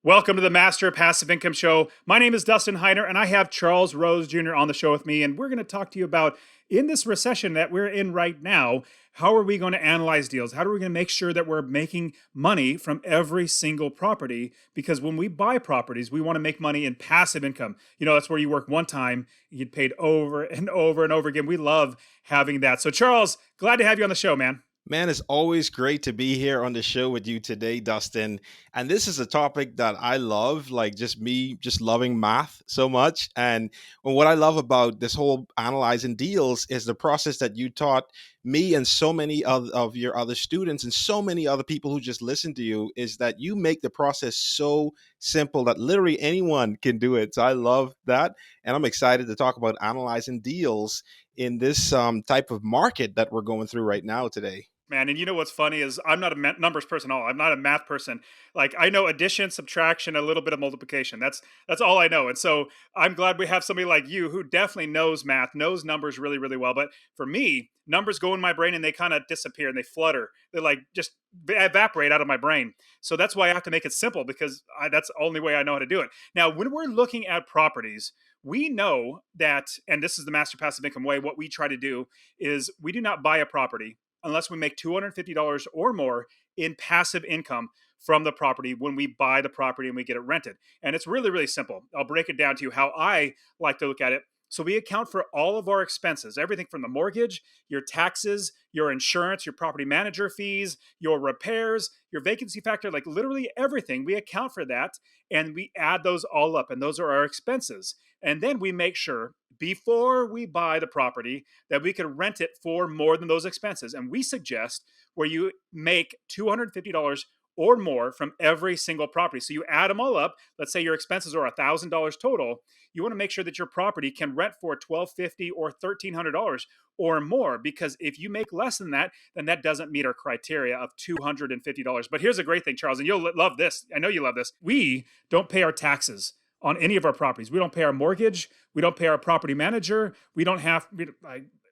Welcome to the Master Passive Income Show. My name is Dustin Heiner, and I have Charles Rose Jr. on the show with me. And we're going to talk to you about, in this recession that we're in right now, how are we going to analyze deals? How are we going to make sure that we're making money from every single property? Because when we buy properties, we want to make money in passive income. You know, that's where you work one time, you get paid over and over and over again. We love having that. So, Charles, glad to have you on the show, man. Man, it's always great to be here on the show with you today, Dustin. And this is a topic that I love, like just me just loving math so much. And what I love about this whole analyzing deals is the process that you taught me and so many of your other students and so many other people who just listen to you is that you make the process so simple that literally anyone can do it. So I love that. And I'm excited to talk about analyzing deals in this type of market that we're going through right now today. Man, and you know what's funny is I'm not a numbers person at all. I'm not a math person. Like I know addition, subtraction, a little bit of multiplication. That's all I know. And so I'm glad we have somebody like you who definitely knows math, knows numbers really, really well. But for me, numbers go in my brain and they kind of disappear and they flutter. They like just evaporate out of my brain. So that's why I have to make it simple because that's the only way I know how to do it. Now, when we're looking at properties, we know that, and this is the Master Passive Income way, what we try to do is we do not buy a property unless we make $250 or more in passive income from the property when we buy the property and we get it rented. And it's really, really simple. I'll break it down to you how I like to look at it. So we account for all of our expenses, everything from the mortgage, your taxes, your insurance, your property manager fees, your repairs, your vacancy factor, like literally everything. We account for that and we add those all up, and those are our expenses. And then we make sure before we buy the property that we can rent it for more than those expenses. And we suggest where you make $250 or more from every single property. So you add them all up. Let's say your expenses are $1,000 total. You want to make sure that your property can rent for $1,250 or $1,300 or more, because if you make less than that, then that doesn't meet our criteria of $250. But here's a great thing, Charles, and you'll love this. I know you love this. We don't pay our taxes on any of our properties. We don't pay our mortgage. We don't pay our property manager. We don't have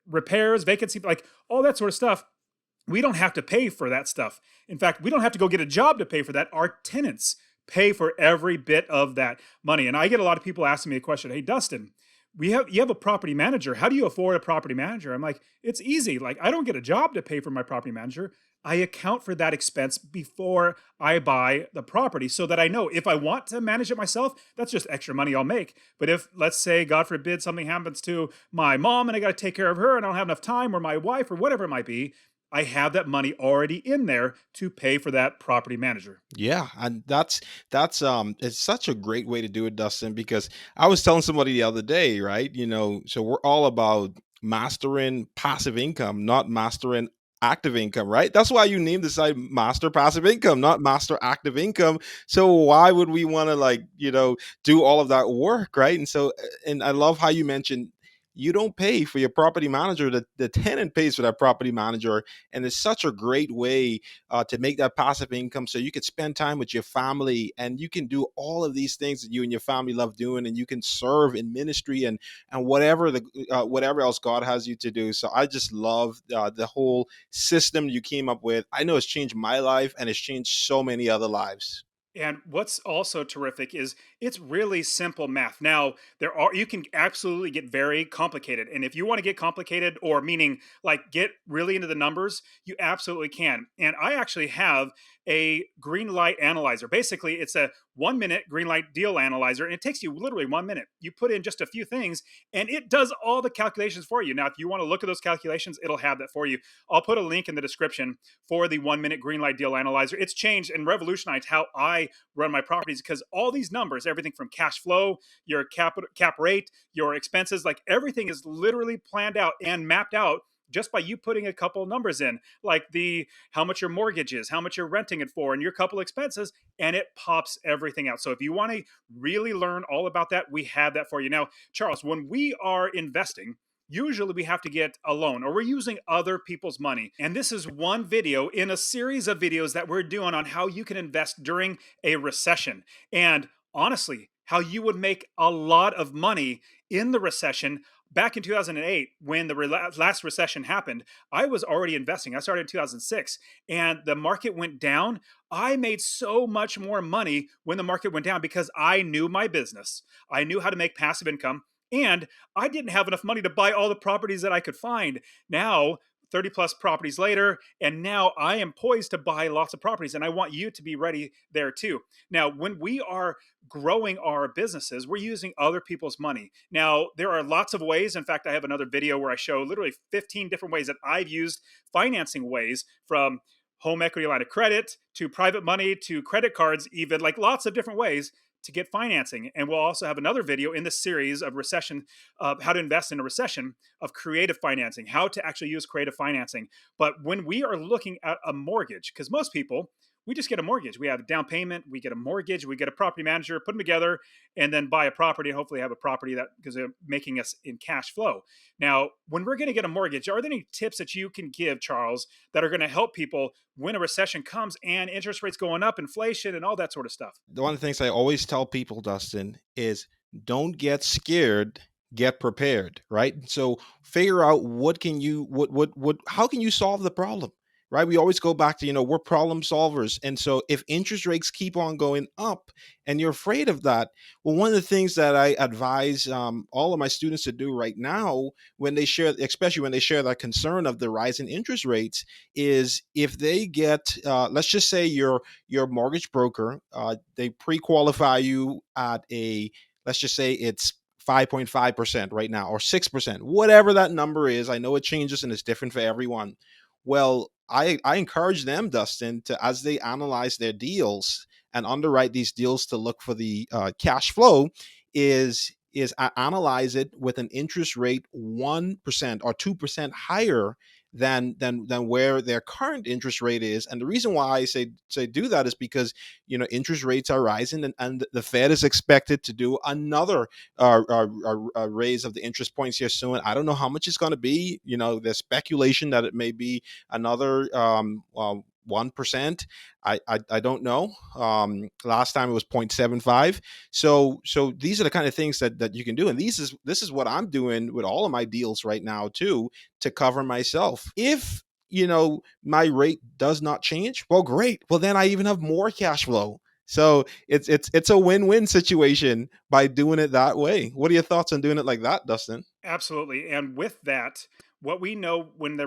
repairs, vacancy, like all that sort of stuff. We don't have to pay for that stuff. In fact, we don't have to go get a job to pay for that. Our tenants pay for every bit of that money. And I get a lot of people asking me a question, hey, Dustin, you have a property manager. How do you afford a property manager? I'm like, it's easy. Like, I don't get a job to pay for my property manager. I account for that expense before I buy the property so that I know if I want to manage it myself, that's just extra money I'll make. But if, let's say, God forbid, something happens to my mom and I got to take care of her and I don't have enough time, or my wife, or whatever it might be, I have that money already in there to pay for that property manager. Yeah, and that's it's such a great way to do it, Dustin, because I was telling somebody the other day, right? So we're all about mastering passive income, not mastering active income, right? That's why you named the site Master Passive Income, not Master Active Income. So why would we want to do all of that work, right? And I love how you mentioned you don't pay for your property manager, the tenant pays for that property manager. And it's such a great way to make that passive income so you could spend time with your family and you can do all of these things that you and your family love doing, and you can serve in ministry and whatever else God has you to do. So I just love the whole system you came up with. I know it's changed my life and it's changed so many other lives. And what's also terrific is it's really simple math. Now, you can absolutely get very complicated. And if you want to get complicated, or meaning like get really into the numbers, you absolutely can. And I actually have a green light analyzer. Basically, it's a 1 minute green light deal analyzer, and it takes you literally 1 minute. You put in just a few things and it does all the calculations for you. Now, if you want to look at those calculations, it'll have that for you. I'll put a link in the description for the 1 minute green light deal analyzer. It's changed and revolutionized how I run my properties, because all these numbers, everything from cash flow, your cap rate, your expenses, like everything is literally planned out and mapped out just by you putting a couple of numbers in, like the how much your mortgage is, how much you're renting it for, and your couple expenses, and it pops everything out. So if you want to really learn all about that, we have that for you. Now, Charles, when we are investing, usually we have to get a loan or we're using other people's money. And this is one video in a series of videos that we're doing on how you can invest during a recession. And honestly, how you would make a lot of money in the recession back in 2008, when the last recession happened, I was already investing. I started in 2006, and the market went down. I made so much more money when the market went down because I knew my business. I knew how to make passive income, and I didn't have enough money to buy all the properties that I could find. Now, 30 plus properties later, and now I am poised to buy lots of properties, and I want you to be ready there too. Now, when we are growing our businesses, we're using other people's money. Now, there are lots of ways. In fact, I have another video where I show literally 15 different ways that I've used financing ways, from home equity line of credit to private money to credit cards, even, like lots of different ways to get financing. And we'll also have another video in this series of recession, of how to invest in a recession, of creative financing, how to actually use creative financing. But when we are looking at a mortgage, because most people, we just get a mortgage. We have a down payment, we get a mortgage, we get a property manager, put them together, and then buy a property and hopefully have a property that, because they're making us in cash flow. Now, when we're going to get a mortgage, are there any tips that you can give, Charles, that are going to help people when a recession comes and interest rates going up, inflation, and all that sort of stuff? One of the things I always tell people, Dustin, is don't get scared, get prepared, right? So figure out what how can you solve the problem? Right? We always go back to, we're problem solvers. And so if interest rates keep on going up and you're afraid of that, well, one of the things that I advise all of my students to do right now, when they share, especially when they share that concern of the rise in interest rates, is if they get, let's just say your mortgage broker, they pre-qualify you at a, let's just say it's 5.5% right now, or 6%, whatever that number is. I know it changes and it's different for everyone. Well, I encourage them, Dustin, to, as they analyze their deals and underwrite these deals, to look for the cash flow, is analyze it with an interest rate 1% or 2% higher than where their current interest rate is. And the reason why I say do that is because, interest rates are rising, and the Fed is expected to do another raise of the interest points here soon. I don't know how much it's going to be. There's speculation that it may be another 1%. I don't know. Last time it was 0.75. So these are the kind of things that you can do, and this is what I'm doing with all of my deals right now too, to cover myself. If my rate does not change, well, great. Well, then I even have more cash flow. So it's a win-win situation by doing it that way. What are your thoughts on doing it like that, Dustin? Absolutely. And with that, what we know, when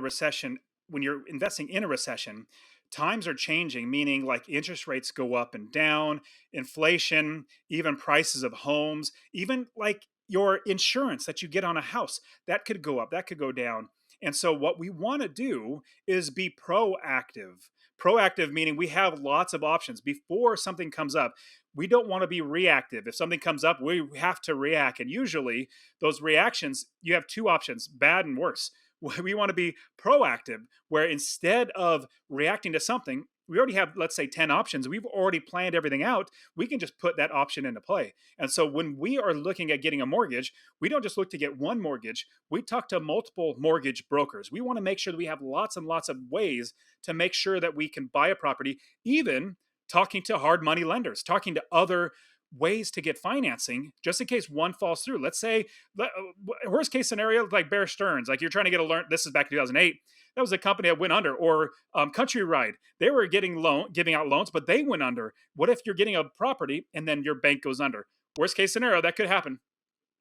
you're investing in a recession, times are changing, meaning like interest rates go up and down, inflation, even prices of homes, even like your insurance that you get on a house, that could go up, that could go down. And so, what we want to do is be proactive. Proactive meaning we have lots of options before something comes up. We don't want to be reactive. If something comes up, we have to react. And usually, those reactions, you have two options: bad and worse. We want to be proactive, where instead of reacting to something, we already have, let's say, 10 options. We've already planned everything out. We can just put that option into play. And so when we are looking at getting a mortgage, we don't just look to get one mortgage. We talk to multiple mortgage brokers. We want to make sure that we have lots and lots of ways to make sure that we can buy a property, even talking to hard money lenders, talking to other ways to get financing just in case one falls through. Let's say, worst case scenario, like Bear Stearns, like you're trying to get a loan. This is back in 2008. That was a company that went under. Or Country Ride, they were giving out loans, but they went under. What if you're getting a property and then your bank goes under? Worst case scenario, that could happen.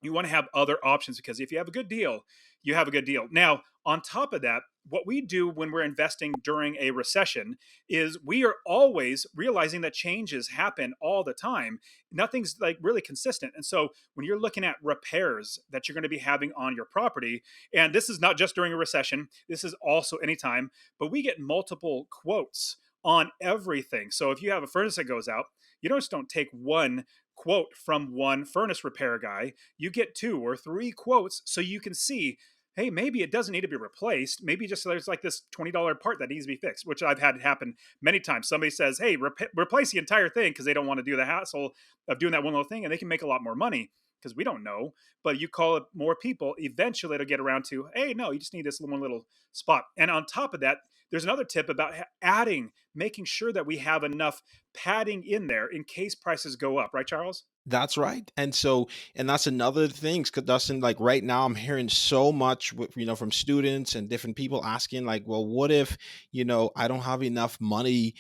You want to have other options, because if you have a good deal, you have a good deal. Now, on top of that, what we do when we're investing during a recession is we are always realizing that changes happen all the time. Nothing's like really consistent. And so when you're looking at repairs that you're going to be having on your property, and this is not just during a recession, this is also anytime, but we get multiple quotes on everything. So if you have a furnace that goes out, you don't take one quote from one furnace repair guy. You get two or three quotes so you can see, hey, maybe it doesn't need to be replaced. Maybe just there's like this $20 part that needs to be fixed, which I've had happen many times. Somebody says, hey, replace the entire thing, because they don't want to do the hassle of doing that one little thing, and they can make a lot more money. because we don't know. But you call it more people, eventually it'll get around to, hey, no, you just need this one little spot. And on top of that, there's another tip about adding, making sure that we have enough padding in there in case prices go up, right, Charles? That's right. And so, and that's another thing, 'cause Dustin, like right now, I'm hearing so much, from students and different people asking, like, well, what if, I don't have enough money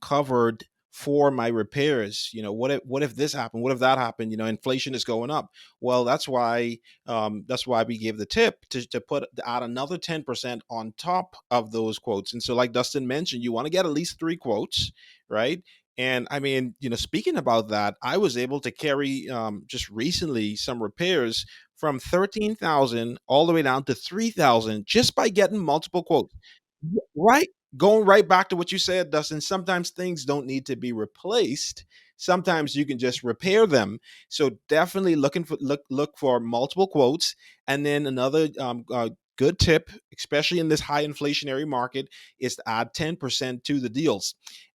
covered for my repairs? What if this happened? What if that happened? Inflation is going up. Well, that's why we gave the tip to add another 10% on top of those quotes. And so, like Dustin mentioned, you want to get at least three quotes, right? And I mean, speaking about that, I was able to carry just recently some repairs from 13,000 all the way down to 3,000 just by getting multiple quotes. Right? Going right back to what you said, Dustin, sometimes things don't need to be replaced. Sometimes you can just repair them. So definitely look for multiple quotes. And then another good tip, especially in this high inflationary market, is to add 10% to the deals.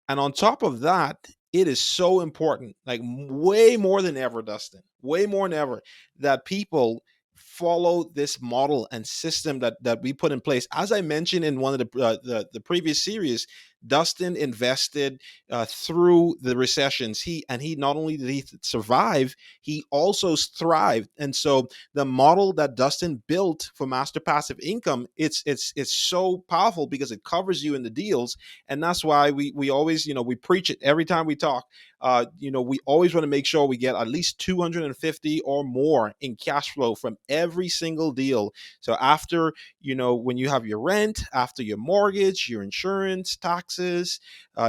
And on top of that, it is so important, like way more than ever, Dustin, way more than ever, that people follow this model and system that we put in place. As I mentioned in one of the previous series, Dustin invested through the recessions. He not only did he survive, he also thrived. And so the model that Dustin built for master passive income, it's so powerful because it covers you in the deals, and that's why we always we preach it every time we talk. We always want to make sure we get at least 250 or more in cash flow from every single deal. So after, when you have your rent, after your mortgage, your insurance, taxes,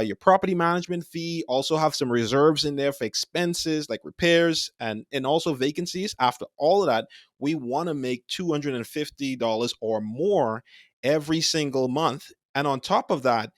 your property management fee, also have some reserves in there for expenses like repairs and also vacancies. After all of that, we want to make $250 or more every single month. And on top of that,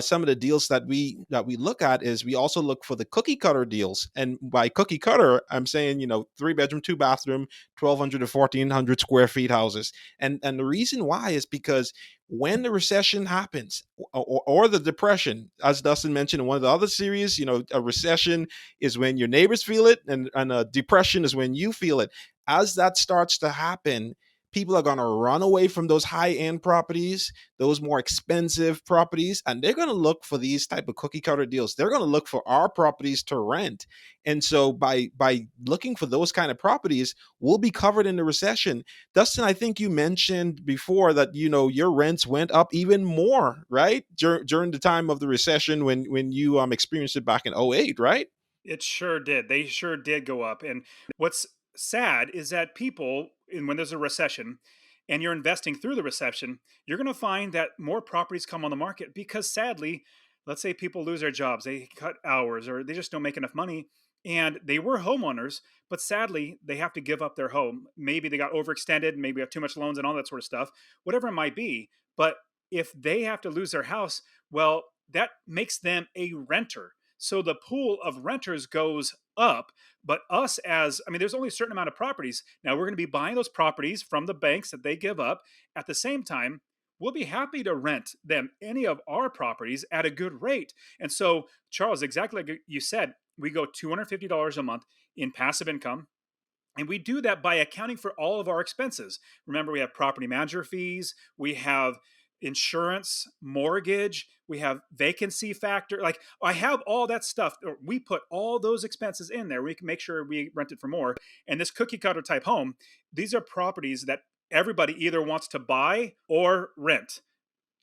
some of the deals that we look at is we also look for the cookie cutter deals. And by cookie cutter, I'm saying 3 bedroom, 2 bathroom, 1,200 to 1,400 square feet houses. And the reason why is because when the recession happens, or the depression, as Dustin mentioned in one of the other series, a recession is when your neighbors feel it, and a depression is when you feel it. As that starts to happen, people are going to run away from those high end properties, those more expensive properties, and they're going to look for these type of cookie cutter deals. They're going to look for our properties to rent. And so by looking for those kind of properties, we'll be covered in the recession. Dustin, I think you mentioned before that your rents went up even more, right? During the time of the recession, when you experienced it back in '08, right? It sure did. They sure did go up. And what's sad is that people, and when there's a recession and you're investing through the recession, you're going to find that more properties come on the market because sadly, let's say people lose their jobs, they cut hours, or they just don't make enough money. And they were homeowners, but sadly, they have to give up their home. Maybe they got overextended, maybe have too much loans and all that sort of stuff, whatever it might be. But if they have to lose their house, well, that makes them a renter, so the pool of renters goes up. But us, as I mean, there's only a certain amount of properties. Now we're going to be buying those properties from the banks that they give up. At the same time, we'll be happy to rent them any of our properties at a good rate. And so, Charles, exactly like you said, we go $250 a month in passive income. And we do that by accounting for all of our expenses. Remember, we have property manager fees, we have insurance, mortgage, we have vacancy factor. Like, I have all that stuff. We put all those expenses in there. We can make sure we rent it for more. And this cookie cutter type home, these are properties that everybody either wants to buy or rent.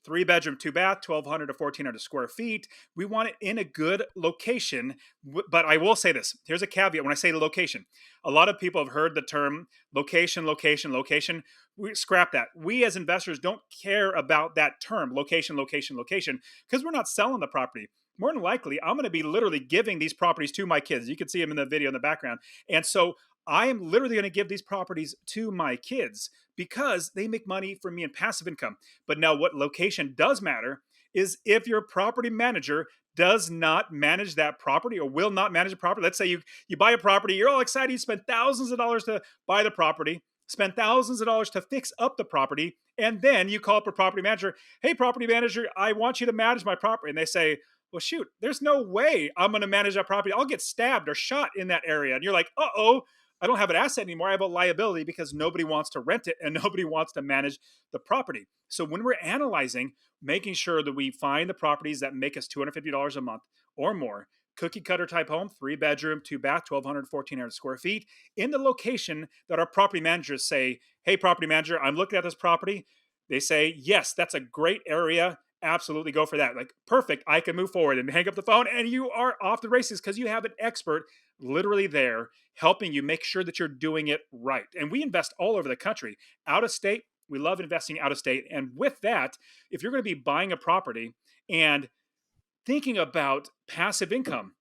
3 bedroom, 2 bath, 1,200 to 1,400 square feet. We want it in a good location. But I will say this, here's a caveat when I say the location. A lot of people have heard the term location, location, location. We scrap that. We as investors don't care about that term, location, location, location, because we're not selling the property. More than likely, I'm going to be literally giving these properties to my kids. You can see them in the video in the background. And so I am literally going to give these properties to my kids because they make money for me in passive income. But now, what location does matter is if your property manager does not manage that property or will not manage a property. Let's say you buy a property, you're all excited, you spend thousands of dollars to buy the property, spend thousands of dollars to fix up the property, and then you call up a property manager, hey, property manager, I want you to manage my property. And they say, well, shoot, there's no way I'm going to manage that property. I'll get stabbed or shot in that area. And you're like, uh oh, I don't have an asset anymore. I have a liability because nobody wants to rent it and nobody wants to manage the property. So when we're analyzing, making sure that we find the properties that make us $250 a month or more, cookie cutter type home, 3 bedroom, 2 bath, 1,200, 1,400 square feet, in the location that our property managers say, hey, property manager, I'm looking at this property. They say, yes, that's a great area. Absolutely go for that. Like, perfect. I can move forward and hang up the phone, and you are off the races because you have an expert literally there helping you make sure that you're doing it right. And we invest all over the country, out of state. We love investing out of state. And with that, if you're going to be buying a property and thinking about passive income,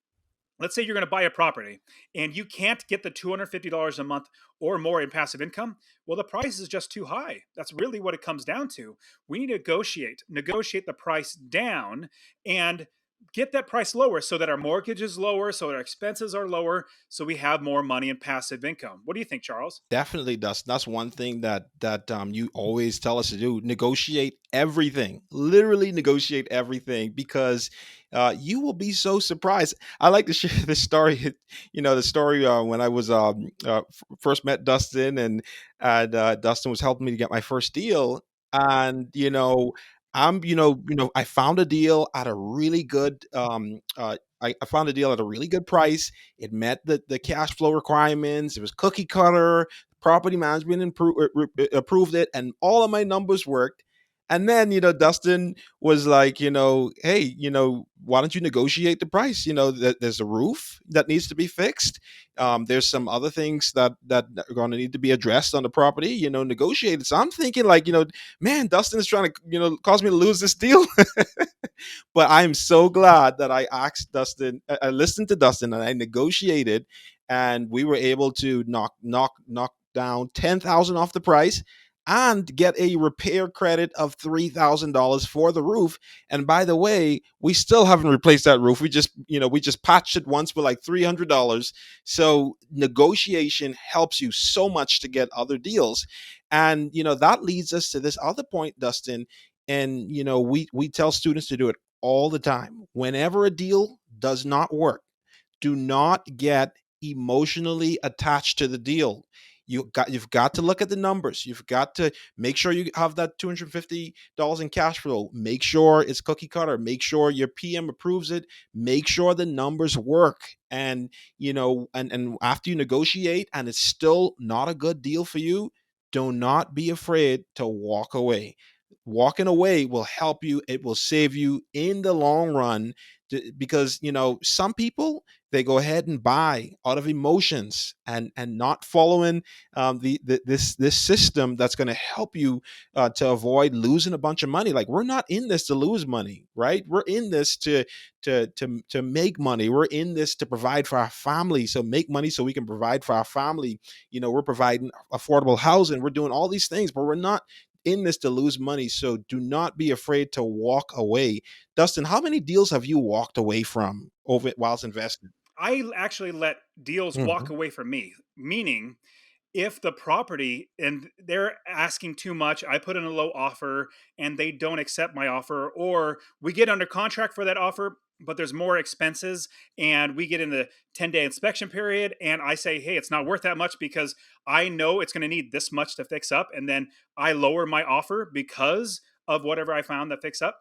let's say you're going to buy a property and you can't get the $250 a month or more in passive income. Well, the price is just too high. That's really what it comes down to. We need to negotiate the price down and get that price lower so that our mortgage is lower, so that our expenses are lower, so we have more money in passive income. What do you think, Charles? Definitely, Dustin. That's one thing that you always tell us to do: negotiate everything. Literally negotiate everything, because you will be so surprised. I like to share this story. The story when I was first met Dustin, and Dustin was helping me to get my first deal, and I found a deal at a really good I found a deal at a really good price. It met the cash flow requirements. It was cookie cutter. Property management approved it, and all of my numbers worked. And then, Dustin was like, hey, why don't you negotiate the price? There's a roof that needs to be fixed. There's some other things that are going to need to be addressed on the property. Negotiated. So I'm thinking, like, man, Dustin is trying to, cause me to lose this deal. But I'm so glad that I asked Dustin, I listened to Dustin, and I negotiated, and we were able to knock down 10,000 off the price and get a repair credit of $3,000 for the roof. And by the way, we still haven't replaced that roof. We just patched it once with like $300. So negotiation helps you so much to get other deals. And that leads us to this other point, Dustin. And we tell students to do it all the time. Whenever a deal does not work, do not get emotionally attached to the deal. You've got to look at the numbers. You've got to make sure you have that $250 in cash flow. Make sure it's cookie cutter. Make sure your PM approves it. Make sure the numbers work. And and after you negotiate and it's still not a good deal for you, do not be afraid to walk away. Walking away will help you. It will save you in the long run, because some people, they go ahead and buy out of emotions, and not following this system that's going to help you to avoid losing a bunch of money. Like, we're not in this to lose money, right? We're in this to make money. We're in this to provide for our family. So make money so we can provide for our family. We're providing affordable housing. We're doing all these things, but we're not in this to lose money. So do not be afraid to walk away. Dustin, how many deals have you walked away from over whilst investing? I actually let deals walk Mhm. away from me, meaning if the property and they're asking too much, I put in a low offer and they don't accept my offer, or we get under contract for that offer, but there's more expenses and we get in the 10-day inspection period and I say, hey, it's not worth that much because I know it's going to need this much to fix up. And then I lower my offer because of whatever I found that fix up.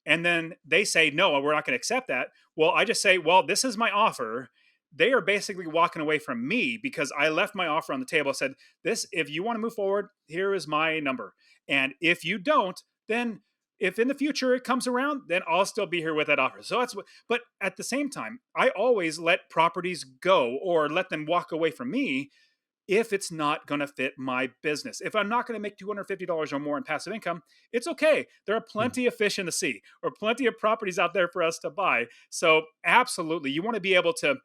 And then they say, no, we're not going to accept that. Well, I just say, well, this is my offer. They are basically walking away from me because I left my offer on the table. I said, this, if you want to move forward, here is my number. And if you don't, then if in the future it comes around, then I'll still be here with that offer. So that's what, but at the same time, I always let properties go or let them walk away from me if it's not going to fit my business. If I'm not going to make $250 or more in passive income, it's okay. There are Mhm. plenty of fish in the sea or plenty of properties out there for us to buy. So, absolutely, you want to be able to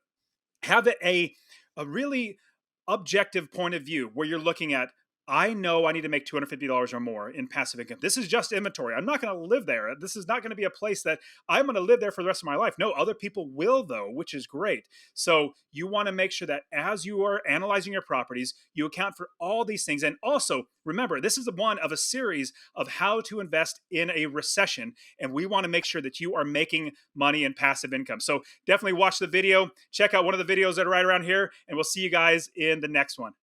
have a really objective point of view where you're looking at I know I need to make $250 or more in passive income. This is just inventory. I'm not going to live there. This is not going to be a place that I'm going to live there for the rest of my life. No, other people will, though, which is great. So you want to make sure that as you are analyzing your properties, you account for all these things. And also, remember, this is one of a series of how to invest in a recession. And we want to make sure that you are making money in passive income. So definitely watch the video. Check out one of the videos that are right around here. And we'll see you guys in the next one.